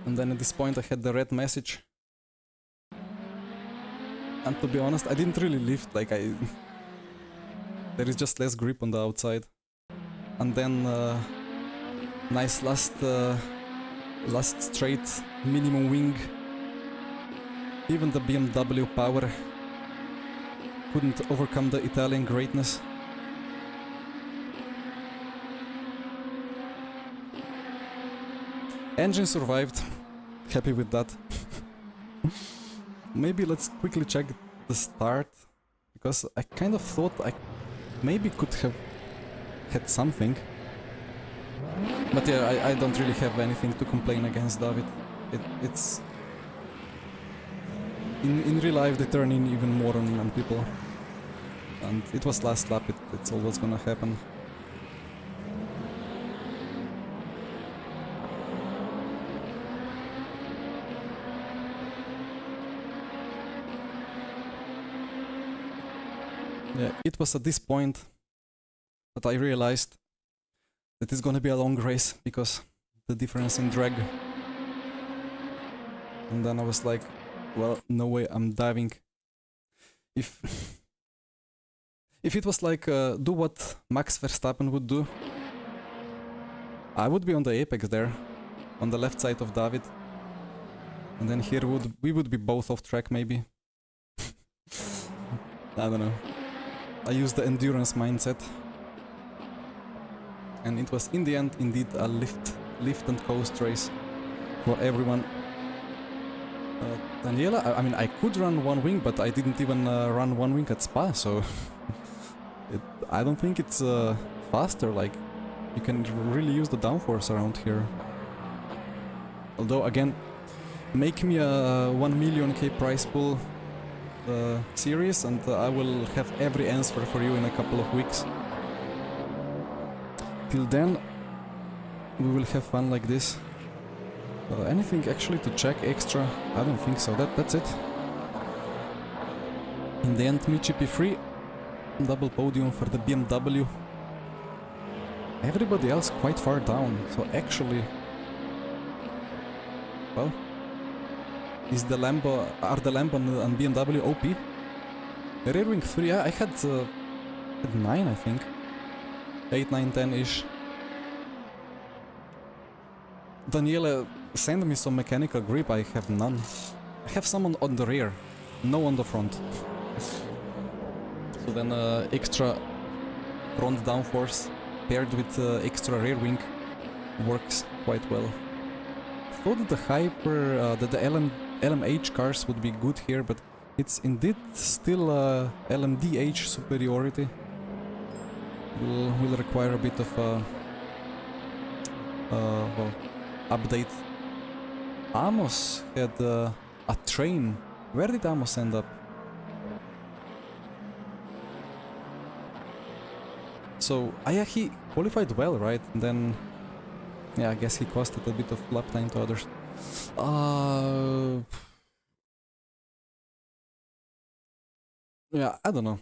And then at this point I had the red message. And to be honest, I didn't really lift, like there is just less grip on the outside. And then nice last straight minimum wing. Even the BMW power couldn't overcome the Italian greatness. Engine survived. Happy with that. Maybe let's quickly check the start, because I kind of thought I maybe could have had something. But yeah, I don't really have anything to complain against David. It's... In real life they turn in even more on people. And it was last lap, it's always gonna happen. Yeah, it was at this point that I realized that it's gonna be a long race because the difference in drag. And then I was like, well, no way I'm diving. If it was like do what Max Verstappen would do, I would be on the apex there, on the left side of David. And then here we would be both off track maybe. I don't know. I used the endurance mindset. And it was in the end indeed a lift and coast race for everyone. Daniela, I mean, I could run one wing, but I didn't even run one wing at Spa, so I don't think it's faster, like, you can really use the downforce around here. Although, again, make me a 1 million K prize pool series and I will have every answer for you in a couple of weeks. Till then, we will have fun like this. Anything actually to check extra? I don't think so. That's it. In the end, me GP3, double podium for the BMW. Everybody else quite far down, so actually, well, are the Lambo and BMW OP? Rear wing 3, yeah, I had 9, I think. 8, 9, 10-ish. Daniele, send me some mechanical grip, I have none. I have some on the rear, no on the front. So then extra front downforce paired with extra rear wing works quite well. Thought that the LMH cars would be good here, but it's indeed still LMDH superiority. Will require a bit of well, update. Amos had a train. Where did Amos end up? So, yeah, he qualified well, right? And then, yeah, I guess he costed a bit of lap time to others. Yeah, I don't know.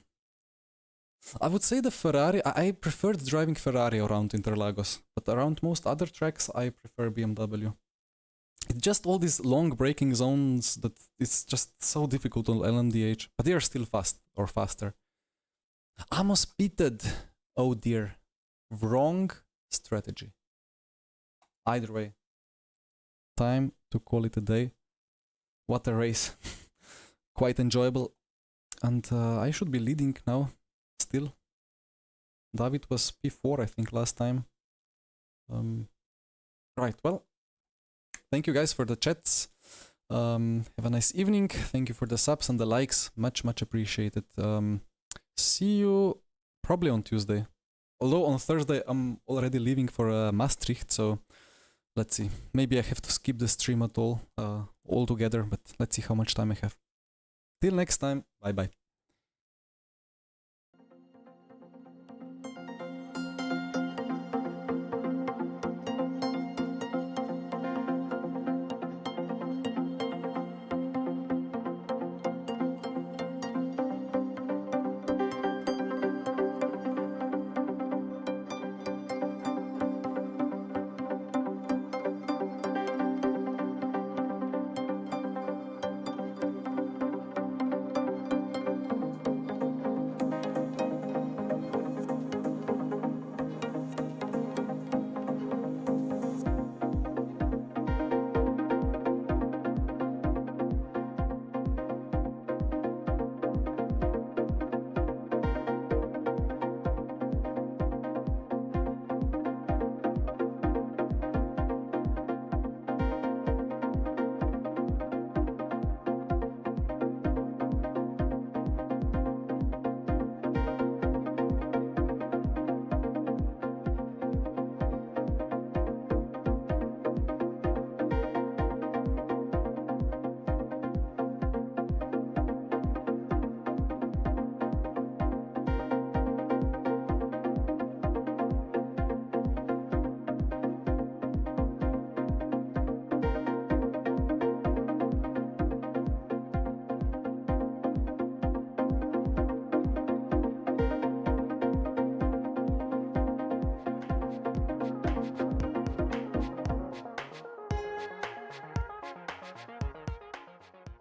I would say the Ferrari, I preferred driving Ferrari around Interlagos, but around most other tracks I prefer BMW. It's just all these long braking zones that it's just so difficult on LMDH, but they are still fast or faster. Amos pitted. Oh dear. Wrong strategy. Either way. Time to call it a day. What a race. Quite enjoyable. And I should be leading now. Still. David was P4 I think last time. Right, well. Thank you guys for the chats. Have a nice evening. Thank you for the subs and the likes. Much appreciated. See you probably on Tuesday. Although on Thursday I'm already leaving for Maastricht, so let's see. Maybe I have to skip the stream at all altogether, but let's see how much time I have. Till next time, bye bye.